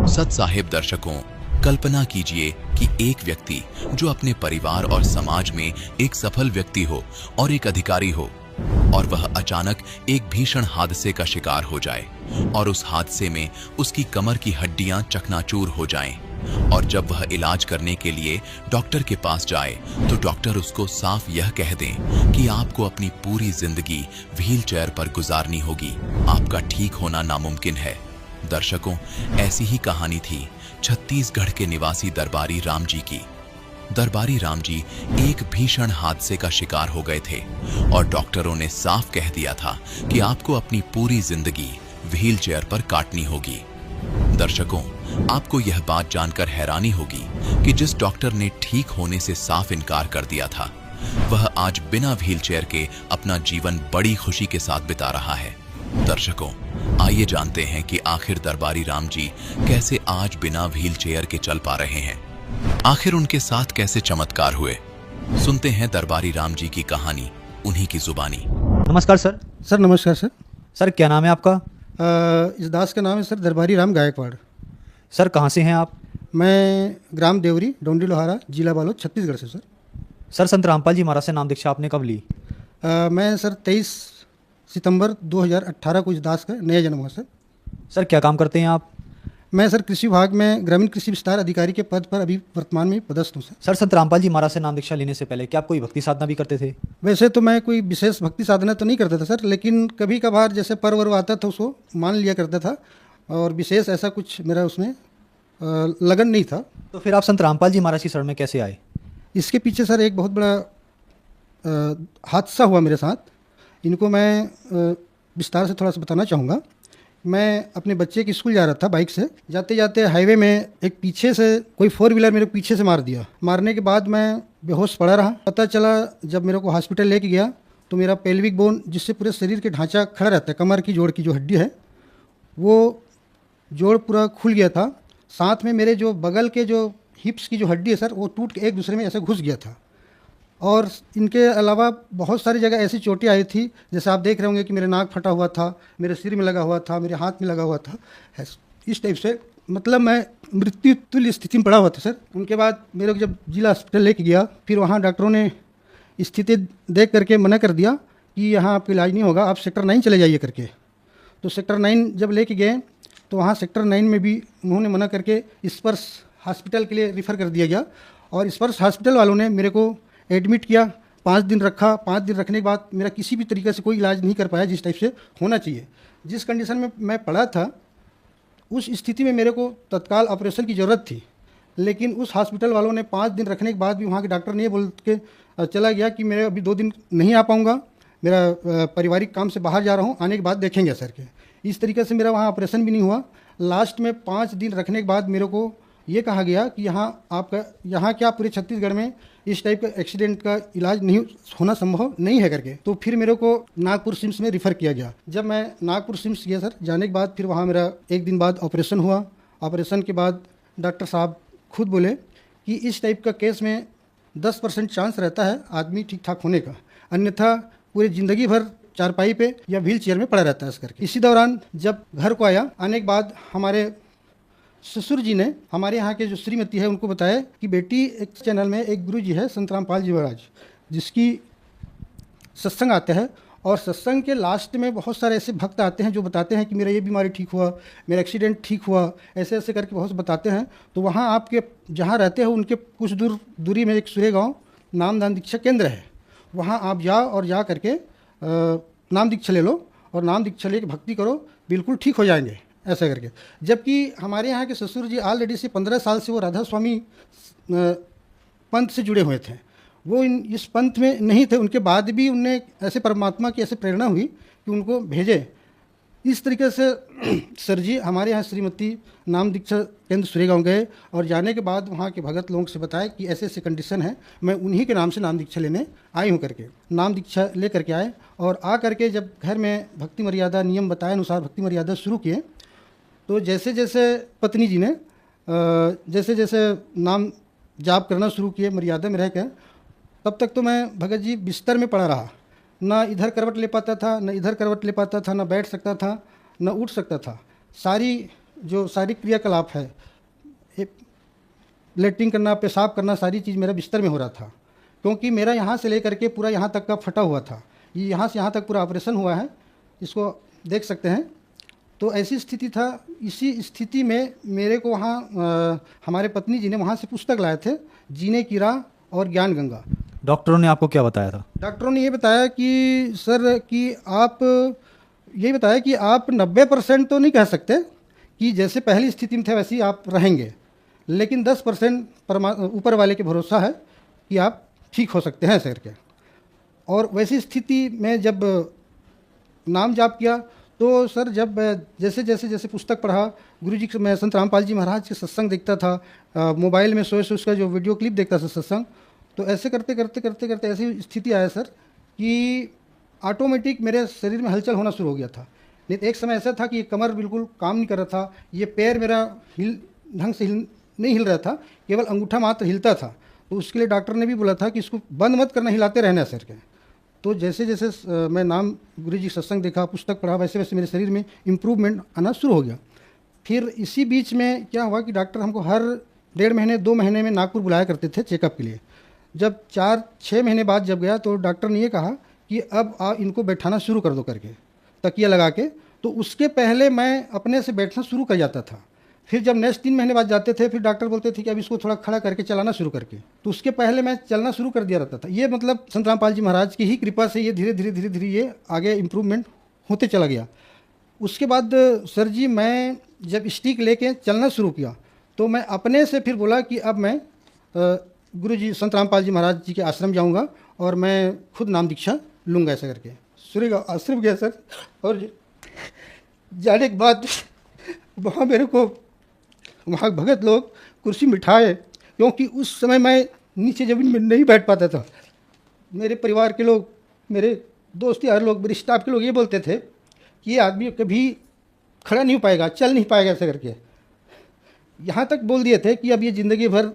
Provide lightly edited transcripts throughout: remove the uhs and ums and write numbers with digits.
सत साहिब दर्शकों, कल्पना कीजिए कि एक व्यक्ति जो अपने परिवार और समाज में एक सफल व्यक्ति हो और एक अधिकारी हो, और वह अचानक एक भीषण हादसे का शिकार हो जाए और उस हादसे में उसकी कमर की हड्डियां चकनाचूर हो जाएं। और जब वह इलाज करने के लिए डॉक्टर के पास जाए तो डॉक्टर उसको साफ यह कह दें कि आपको अपनी पूरी जिंदगी व्हीलचेयर पर गुजारनी होगी, आपका ठीक होना नामुमकिन है। दर्शकों, ऐसी ही कहानी थी छत्तीसगढ़ के निवासी दरबारी राम जी की। दरबारी राम जी एक भीषण हादसे का शिकार हो गए थे और डॉक्टरों ने साफ कह दिया था कि आपको अपनी पूरी जिंदगी व्हीलचेयर पर काटनी होगी। दर्शकों, आपको यह बात जानकर हैरानी होगी कि जिस डॉक्टर ने ठीक होने से साफ इनकार कर दिया था, वह आज बिना व्हीलचेयर के अपना जीवन बड़ी खुशी के साथ बिता रहा है। दर्शकों, आइए जानते हैं कि आखिर दरबारी राम जी कैसे आज बिना व्हीलचेयर के चल पा रहे हैं। आखिर उनके साथ कैसे चमत्कार हुए। सुनते हैं दरबारी राम जी की कहानी उन्हीं की जुबानी। नमस्कार सर। सर नमस्कार सर। सर क्या नाम है आपका? इस दास का नाम है सर दरबारी राम गायकवाड़। सर कहाँ से हैं आप? मैं ग्राम देवरी, डोंडी लोहारा, जिला बालोद, छत्तीसगढ़ से सर। सर संत रामपाल जी महाराज से नाम दीक्षा आपने कब ली? मैं सर 23 सितंबर 2018 को इस दास का नया जन्म हुआ सर। सर क्या काम करते हैं आप? मैं सर कृषि विभाग में ग्रामीण कृषि विस्तार अधिकारी के पद पर अभी वर्तमान में पदस्थ हूँ सर। सर संत रामपाल जी महाराज से नाम दीक्षा लेने से पहले क्या आप कोई भक्ति साधना भी करते थे? वैसे तो मैं कोई विशेष भक्ति साधना तो नहीं करता था सर, लेकिन कभी कभार जैसे पर्व वर्व आता था उसको मान लिया करता था, और विशेष ऐसा कुछ मेरा उसमें लगन नहीं था। तो फिर आप संत रामपाल जी महाराज की शरण में कैसे आए? इसके पीछे सर एक बहुत बड़ा हादसा हुआ मेरे साथ। इनको मैं विस्तार से थोड़ा सा बताना चाहूँगा। मैं अपने बच्चे के स्कूल जा रहा था बाइक से, जाते जाते हाईवे में एक पीछे से कोई 4 व्हीलर मेरे पीछे से मार दिया। मारने के बाद मैं बेहोश पड़ा रहा। पता चला जब मेरे को हॉस्पिटल लेके गया तो मेरा पेल्विक बोन, जिससे पूरे शरीर के ढांचा खड़ा रहता है, कमर की जोड़ की जो हड्डी है, वो जोड़ पूरा खुल गया था। साथ में मेरे जो बगल के जो हिप्स की जो हड्डी है सर, वो टूट के एक दूसरे में ऐसे घुस गया था। और इनके अलावा बहुत सारी जगह ऐसी चोटें आई थी, जैसे आप देख रहे होंगे कि मेरे नाक फटा हुआ था, मेरे सिर में लगा हुआ था, मेरे हाथ में लगा हुआ था, इस टाइप से। मतलब मैं मृत्यु तुल्य स्थिति में पड़ा हुआ था सर। उनके बाद मेरे को जब जिला हॉस्पिटल लेके गया, फिर वहाँ डॉक्टरों ने स्थिति देख करके मना कर दिया कि यहाँ आपका इलाज नहीं होगा, आप सेक्टर 9 चले जाइए करके। तो सेक्टर 9 जब लेके गए तो वहाँ सेक्टर 9 में भी उन्होंने मना करके स्पर्श हॉस्पिटल के लिए रिफ़र कर दिया गया। और स्पर्श हॉस्पिटल वालों ने मेरे को एडमिट किया, 5 दिन रखा। 5 दिन रखने के बाद मेरा किसी भी तरीके से कोई इलाज नहीं कर पाया जिस टाइप से होना चाहिए। जिस कंडीशन में मैं पड़ा था, उस स्थिति में मेरे को तत्काल ऑपरेशन की ज़रूरत थी, लेकिन उस हॉस्पिटल वालों ने 5 दिन रखने के बाद भी वहाँ के डॉक्टर ने ये बोल के चला गया कि मेरे अभी 2 दिन नहीं आ पाऊँगा, मेरा पारिवारिक काम से बाहर जा रहा हूँ, आने के बाद देखेंगे सर के। इस तरीके से मेरा वहाँ ऑपरेशन भी नहीं हुआ। लास्ट में 5 दिन रखने के बाद मेरे को ये कहा गया कि यहाँ क्या पूरे छत्तीसगढ़ में इस टाइप का एक्सीडेंट का इलाज नहीं होना संभव नहीं है करके। तो फिर मेरे को नागपुर सिम्स में रिफ़र किया गया। जब मैं नागपुर सिम्स गया सर, जाने के बाद फिर वहाँ मेरा 1 दिन बाद ऑपरेशन हुआ। ऑपरेशन के बाद डॉक्टर साहब खुद बोले कि इस टाइप का केस में 10% चांस रहता है आदमी ठीक ठाक होने का, अन्यथा पूरी ज़िंदगी भर चारपाई पे या व्हील चेयर में पड़ा रहता है इस करके। इसी दौरान जब घर को आने के बाद हमारे ससुर जी ने हमारे यहाँ के जो श्रीमती है उनको बताया कि बेटी, एक चैनल में एक गुरु जी है संत रामपाल जी महाराज, जिसकी सत्संग आते हैं, और सत्संग के लास्ट में बहुत सारे ऐसे भक्त आते हैं जो बताते हैं कि मेरा ये बीमारी ठीक हुआ, मेरा एक्सीडेंट ठीक हुआ, ऐसे ऐसे करके बहुत बताते हैं। तो वहाँ आपके जहाँ रहते हो उनके कुछ दूरी में एक सूर्य गाँव नामदान दीक्षा केंद्र है, वहाँ आप जाओ और जा करके नाम दीक्षा ले लो, और नाम दीक्षा ले के भक्ति करो, बिल्कुल ठीक हो जाएंगे ऐसा करके। जबकि हमारे यहाँ के ससुर जी ऑलरेडी से 15 साल से वो राधा स्वामी पंथ से जुड़े हुए थे। वो इस पंथ में नहीं थे, उनके बाद भी उन्हें ऐसे परमात्मा की ऐसे प्रेरणा हुई कि उनको भेजे। इस तरीके से सर जी हमारे यहाँ श्रीमती नाम दीक्षा केंद्र सूर्यगांव गए, और जाने के बाद वहाँ के भगत लोगों से बताया कि ऐसे ऐसे कंडीशन है, मैं उन्हीं के नाम से नाम दीक्षा लेने आई हूँ करके। नाम दीक्षा ले करके आए, और आ करके जब घर में भक्ति मर्यादा नियम बताए अनुसार भक्ति मर्यादा शुरू किए, तो जैसे जैसे पत्नी जी ने जैसे जैसे नाम जाप करना शुरू किए मर्यादा में रहकर, तब तक तो मैं भगत जी बिस्तर में पड़ा रहा। ना इधर करवट ले पाता था, ना इधर करवट ले पाता था, ना बैठ सकता था, ना उठ सकता था। सारी जो शारीरिक क्रियाकलाप है, लेटरिन करना, पेशाब करना, सारी चीज़ मेरा बिस्तर में हो रहा था, क्योंकि मेरा यहाँ से लेकर के पूरा यहाँ तक का फटा हुआ था। ये यहाँ से यहाँ तक पूरा ऑपरेशन हुआ है, इसको देख सकते हैं। तो ऐसी स्थिति था। इसी स्थिति में मेरे को वहाँ हमारे पत्नी जी ने वहाँ से पुस्तक लाए थे, जीने की राह और ज्ञान गंगा। डॉक्टरों ने आपको क्या बताया था? डॉक्टरों ने ये बताया कि सर कि आप यही बताया कि आप 90% तो नहीं कह सकते कि जैसे पहली स्थिति में थे वैसे ही आप रहेंगे, लेकिन 10% ऊपर वाले के भरोसा है कि आप ठीक हो सकते हैं सर के। और वैसी स्थिति में जब नाम जाप किया तो सर जब जैसे जैसे जैसे पुस्तक पढ़ा, गुरु जी मैं संत रामपाल जी महाराज के सत्संग देखता था, मोबाइल में सोए उसका जो वीडियो क्लिप देखता था सत्संग, तो ऐसे करते करते करते करते ऐसी स्थिति आया सर कि ऑटोमेटिक मेरे शरीर में हलचल होना शुरू हो गया था। नहीं एक समय ऐसा था कि ये कमर बिल्कुल काम नहीं कर रहा था, ये पैर मेरा ढंग से नहीं हिल रहा था, केवल अंगूठा मात्र हिलता था। तो उसके लिए डॉक्टर ने भी बोला था कि इसको बंद मत करना, हिलाते रहना सर के। तो जैसे जैसे मैं नाम गुरु जी सत्संग देखा, पुस्तक पढ़ा, वैसे वैसे मेरे शरीर में इम्प्रूवमेंट आना शुरू हो गया। फिर इसी बीच में क्या हुआ कि डॉक्टर हमको हर 1.5 महीने 2 महीने में नागपुर बुलाया करते थे चेकअप के लिए। जब 4-6 महीने बाद जब गया तो डॉक्टर ने ये कहा कि अब इनको बैठाना शुरू कर दो करके, तकिया लगा के। तो उसके पहले मैं अपने से बैठना शुरू कर जाता था। फिर जब नेक्स्ट 3 महीने बाद जाते थे, फिर डॉक्टर बोलते थे कि अब इसको थोड़ा खड़ा करके चलाना शुरू करके, तो उसके पहले मैं चलना शुरू कर दिया रहता था। ये मतलब संत रामपाल जी महाराज की ही कृपा से ये धीरे धीरे धीरे धीरे ये आगे इम्प्रूवमेंट होते चला गया। उसके बाद सर जी मैं जब स्टिक लेके चलना शुरू किया तो मैं अपने से फिर बोला कि अब मैं गुरु जी संत रामपाल जी महाराज जी के आश्रम जाऊँगा और मैं खुद नाम दीक्षा लूँगा ऐसा करके। सूर्य आश्रम गया सर, और जाने के बाद वहाँ मेरे को वहाँ भगत लोग कुर्सी बिठाए, क्योंकि उस समय मैं नीचे ज़मीन में नहीं बैठ पाता था। मेरे परिवार के लोग, मेरे दोस्त यार लोग, मेरे स्टाफ के लोग ये बोलते थे कि ये आदमी कभी खड़ा नहीं हो पाएगा, चल नहीं पाएगा ऐसा करके। यहाँ तक बोल दिए थे कि अब ये ज़िंदगी भर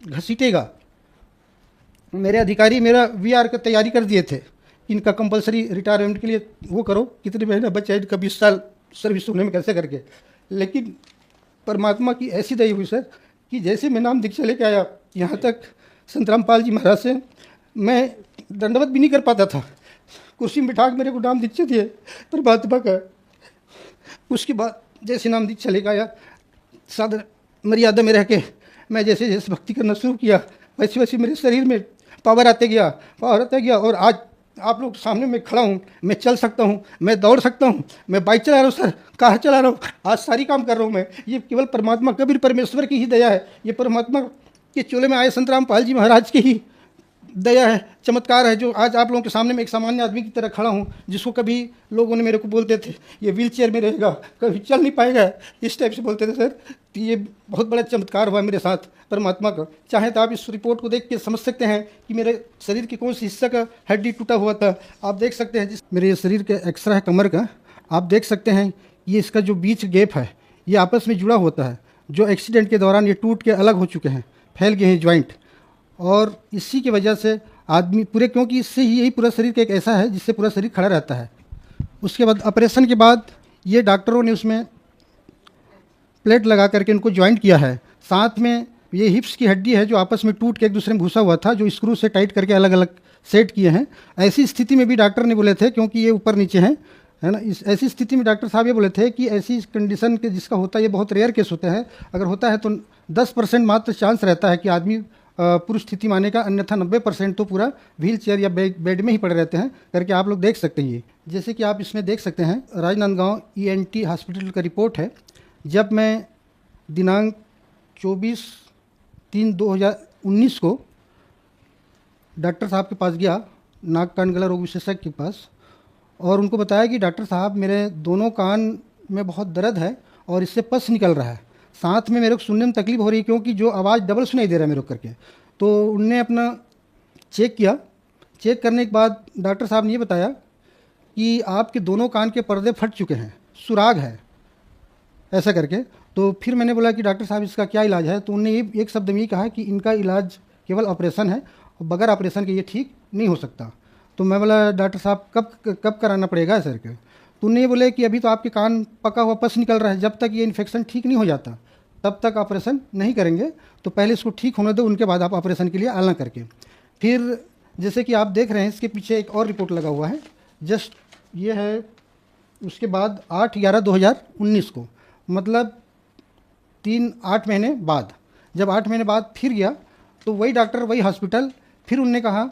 घसीटेगा। मेरे अधिकारी मेरा VR का तैयारी कर दिए थे, इनका कंपलसरी रिटायरमेंट के लिए वो करो, कितने महीने बच्चा, इनका 20 साल सर्विस होने में कैसे करके। लेकिन परमात्मा की ऐसी दया हुई सर कि जैसे मैं नाम दीक्षा लेके आया, यहाँ तक संत रामपाल जी महाराज से मैं दंडवत भी नहीं कर पाता था। कुर्सी में बिठा के मेरे को नाम दीक्षा दिए परमात्मा का। उसके बाद जैसे नाम दीक्षा लेके आया, सादर मर्यादा में रह के मैं जैसे जैसे भक्ति करना शुरू किया, वैसे वैसे मेरे शरीर में पावर आते गया। और आज आप लोग सामने मैं खड़ा हूँ, मैं चल सकता हूँ, मैं दौड़ सकता हूँ, मैं बाइक चला रहा हूँ सर, कार चला रहा हूँ, आज सारी काम कर रहा हूँ मैं। ये केवल परमात्मा, कबीर परमेश्वर की ही दया है। ये परमात्मा के चोले में आए संत रामपाल जी महाराज की ही दया है, चमत्कार है, जो आज आप लोगों के सामने में एक सामान्य आदमी की तरह खड़ा हूँ, जिसको कभी लोगों ने मेरे को बोलते थे ये व्हीलचेयर में रहेगा, कभी चल नहीं पाएगा, इस टाइप से बोलते थे सर। तो ये बहुत बड़ा चमत्कार हुआ मेरे साथ परमात्मा का। चाहे तो आप इस रिपोर्ट को देख के समझ सकते हैं कि मेरे शरीर के कौन सी हिस्सा का हड्डी टूटा हुआ था। आप देख सकते हैं मेरे शरीर का एक्सरा है कमर का, आप देख सकते हैं ये इसका जो बीच गैप है ये आपस में जुड़ा होता है, जो एक्सीडेंट के दौरान ये टूट के अलग हो चुके हैं, फैल गए हैं ज्वाइंट। और इसी की वजह से आदमी पूरे, क्योंकि इससे ही यही पूरा शरीर का एक ऐसा है जिससे पूरा शरीर खड़ा रहता है। उसके बाद ऑपरेशन के बाद ये डॉक्टरों ने उसमें प्लेट लगा करके उनको ज्वाइंट किया है। साथ में ये हिप्स की हड्डी है जो आपस में टूट के एक दूसरे में घुसा हुआ था, जो स्क्रू से टाइट करके अलग अलग सेट किए हैं। ऐसी स्थिति में भी डॉक्टर ने बोले थे, क्योंकि ये ऊपर नीचे हैं, है ना, इस ऐसी स्थिति में डॉक्टर साहब ये बोले थे कि ऐसी कंडीशन के जिसका होता है, ये बहुत रेयर केस होते हैं, अगर होता है तो 10% मात्र चांस रहता है कि आदमी पुरुष स्थिति माने का, अन्यथा 90% तो पूरा व्हील चेयर या बेड में ही पड़े रहते हैं करके आप लोग देख सकते हैं। ये जैसे कि आप इसमें देख सकते हैं, राजनांदगांव ENT हॉस्पिटल का रिपोर्ट है। जब मैं दिनांक 24/3/2019 को डॉक्टर साहब के पास गया, नाक कान गला रोग विशेषज्ञ के पास, और उनको बताया कि डॉक्टर साहब मेरे दोनों कान में बहुत दर्द है और इससे पस निकल रहा है, साथ में मेरे को सुनने में तकलीफ हो रही है क्योंकि जो आवाज़ डबल सुनाई दे रहा है मेरे को करके। तो उनने अपना चेक किया। चेक करने के बाद डॉक्टर साहब ने ये बताया कि आपके दोनों कान के पर्दे फट चुके हैं, सुराग है, ऐसा करके। तो फिर मैंने बोला कि डॉक्टर साहब इसका क्या इलाज है? तो उन्होंने ये एक शब्द में ये कहा कि इनका इलाज केवल ऑपरेशन है और बगैर ऑपरेशन के ये ठीक नहीं हो सकता। तो मैं बोला डॉक्टर साहब कब कराना पड़ेगा सर के? तो उन्हें ये बोले कि अभी तो आपके कान पका हुआ पस निकल रहा है, जब तक ये इन्फेक्शन ठीक नहीं हो जाता तब तक ऑपरेशन नहीं करेंगे, तो पहले इसको ठीक होने दो, उनके बाद आप ऑपरेशन के लिए आना करके। फिर जैसे कि आप देख रहे हैं इसके पीछे एक और रिपोर्ट लगा हुआ है, जस्ट ये है। उसके बाद 8/11/2019 को, मतलब 8 महीने बाद, जब 8 महीने बाद फिर गया तो वही डॉक्टर वही हॉस्पिटल, फिर उनने कहा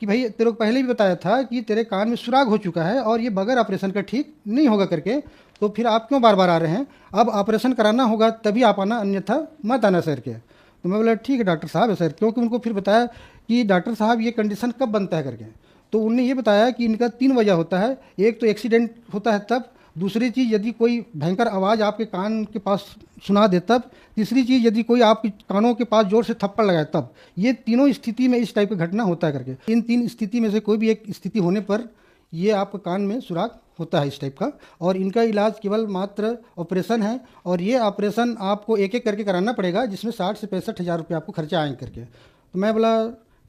कि भाई तेरे को पहले भी बताया था कि तेरे कान में सुराग हो चुका है और ये बगैर ऑपरेशन का ठीक नहीं होगा करके, तो फिर आप क्यों बार बार आ रहे हैं? अब ऑपरेशन कराना होगा तभी आप आना, अन्यथा मत आना सर के। तो मैं बोला ठीक है डॉक्टर साहब है सर, क्योंकि उनको फिर बताया कि डॉक्टर साहब ये कंडीशन कब बनता है करके। तो उन्होंने ये बताया कि इनका 3 वजह होता है, एक तो एक्सीडेंट होता है तब, दूसरी चीज़ यदि कोई भयंकर आवाज़ आपके कान के पास सुना दे तब, तीसरी चीज़ यदि कोई आपके कानों के पास जोर से थप्पड़ लगाए तब। ये तीनों स्थिति में इस टाइप की घटना होता है करके। इन 3 स्थिति में से कोई भी एक स्थिति होने पर ये आपके कान में सुराग होता है इस टाइप का, और इनका इलाज केवल मात्र ऑपरेशन है, और ये ऑपरेशन आपको एक एक करके कराना पड़ेगा, जिसमें 60 से 65 हज़ार रुपये आपको खर्चा आएंगे करके। तो मैं बोला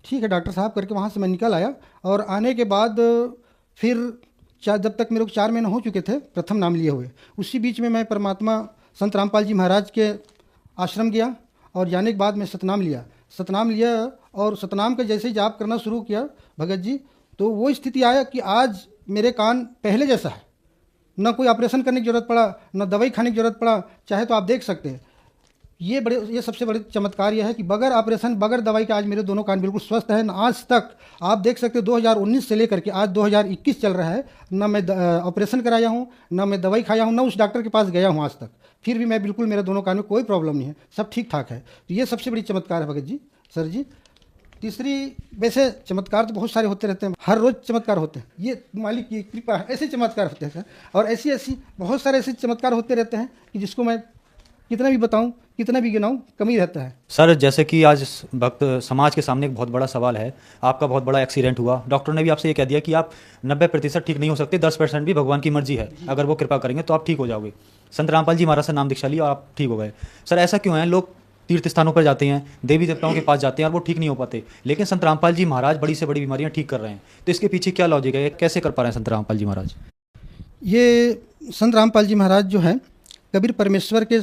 ठीक है डॉक्टर साहब करके, वहाँ से मैं निकल आया। और आने के बाद फिर जब तक मेरे को 4 महीने हो चुके थे प्रथम नाम लिए हुए, उसी बीच में मैं परमात्मा संत रामपाल जी महाराज के आश्रम गया, और जाने के बाद मैं सतनाम लिया और सतनाम का जैसे ही जाप करना शुरू किया भगत जी, तो वो स्थिति आया कि आज मेरे कान पहले जैसा है, न कोई ऑपरेशन करने की ज़रूरत पड़ा, न दवाई खाने की ज़रूरत पड़ा। चाहे तो आप देख सकते हैं, ये सबसे बड़े चमत्कार ये है कि बगैर ऑपरेशन बगैर दवाई के आज मेरे दोनों कान बिल्कुल स्वस्थ हैं। आज तक आप देख सकते हो 2019 से लेकर के आज 2021 चल रहा है, ना मैं ऑपरेशन कराया हूँ, ना मैं दवाई खाया हूँ, ना उस डॉक्टर के पास गया हूँ आज तक, फिर भी मैं बिल्कुल, मेरे दोनों कान में कोई प्रॉब्लम नहीं है, सब ठीक ठाक है। तो ये सबसे बड़ी चमत्कार है भगत जी, सर जी। तीसरी, वैसे चमत्कार तो बहुत सारे होते रहते हैं, हर रोज़ चमत्कार होते हैं, ये मालिक की कृपा है, ऐसे चमत्कार होते हैं सर। और ऐसी बहुत सारे ऐसे चमत्कार होते रहते हैं कि जिसको मैं कितना भी बताऊं, कितना भी गिनाऊं, कमी रहता है। सर जैसे कि आज वक्त समाज के सामने एक बहुत बड़ा सवाल है, आपका बहुत बड़ा एक्सीडेंट हुआ, डॉक्टर ने भी आपसे ये कह दिया कि आप 90% ठीक नहीं हो सकते, 10% भी भगवान की मर्जी है, अगर वो कृपा करेंगे तो आप ठीक हो जाओगे। संत रामपाल जी महाराज से नाम दीक्षा लिया और आप ठीक हो गए। सर ऐसा क्यों है, लोग तीर्थ स्थानों पर जाते हैं, देवी देवताओं के पास जाते हैं और वो ठीक नहीं हो पाते, लेकिन संत रामपाल जी महाराज बड़ी से बड़ी बीमारियां ठीक कर रहे हैं, तो इसके पीछे क्या लॉजिक है, कैसे कर पा रहे हैं संत रामपाल जी महाराज? ये संत रामपाल जी महाराज जो है कबीर परमेश्वर के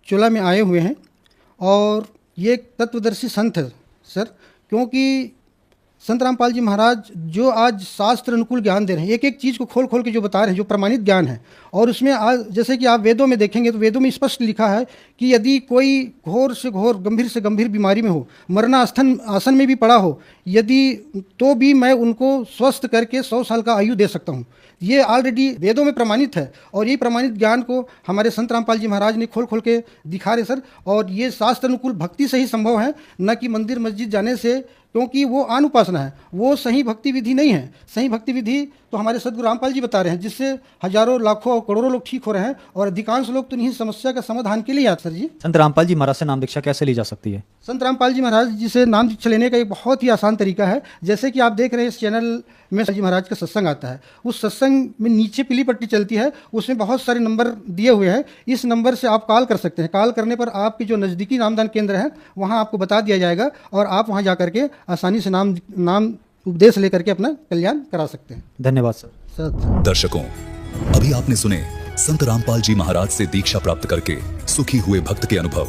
चोला में आए हुए हैं, और ये एक तत्वदर्शी संत है सर, क्योंकि संत रामपाल जी महाराज जो आज शास्त्र अनुकूल ज्ञान दे रहे हैं, एक एक चीज़ को खोल खोल के जो बता रहे हैं, जो प्रमाणित ज्ञान है। और उसमें आज जैसे कि आप वेदों में देखेंगे तो वेदों में स्पष्ट लिखा है कि यदि कोई घोर से घोर, गंभीर से गंभीर बीमारी में हो, मरणास्थन आसन में भी पड़ा हो, यदि तो भी मैं उनको स्वस्थ करके 100 साल का आयु दे सकता हूँ। ये ऑलरेडी वेदों में प्रमाणित है, और ये प्रमाणित ज्ञान को हमारे संत रामपाल जी महाराज ने खोल खोल के दिखा रहे सर। और ये शास्त्र अनुकूल भक्ति से ही संभव है, न कि मंदिर मस्जिद जाने से, क्योंकि वो आन उपासना है, वो सही भक्ति विधि नहीं है। सही भक्ति विधि तो हमारे सदगुरु रामपाल जी बता रहे हैं, जिससे हजारों लाखों और करोड़ों लोग ठीक हो रहे हैं, और अधिकांश लोग तो इन्हीं समस्या का समाधान के लिए आते सर जी। संत रामपाल जी महाराज से नाम दीक्षा कैसे ली जा सकती है? संत रामपाल जी महाराज जी से नाम दीक्षा लेने का एक बहुत ही आसान तरीका है। जैसे कि आप देख रहे हैं इस चैनल में जी महाराज का सत्संग आता है, उस सत्संग में नीचे पीली पट्टी चलती है, उसमें बहुत सारे नंबर दिए हुए हैं। इस नंबर से आप कॉल कर सकते हैं। कॉल करने पर आपके जो नज़दीकी नामदान केंद्र है वहाँ आपको बता दिया जाएगा, और आप वहाँ जा करके आसानी से नाम उपदेश लेकर के अपना कल्याण करा सकते हैं। धन्यवाद सर। दर्शकों, अभी आपने सुने संत रामपाल जी महाराज से दीक्षा प्राप्त करके सुखी हुए भक्त के अनुभव।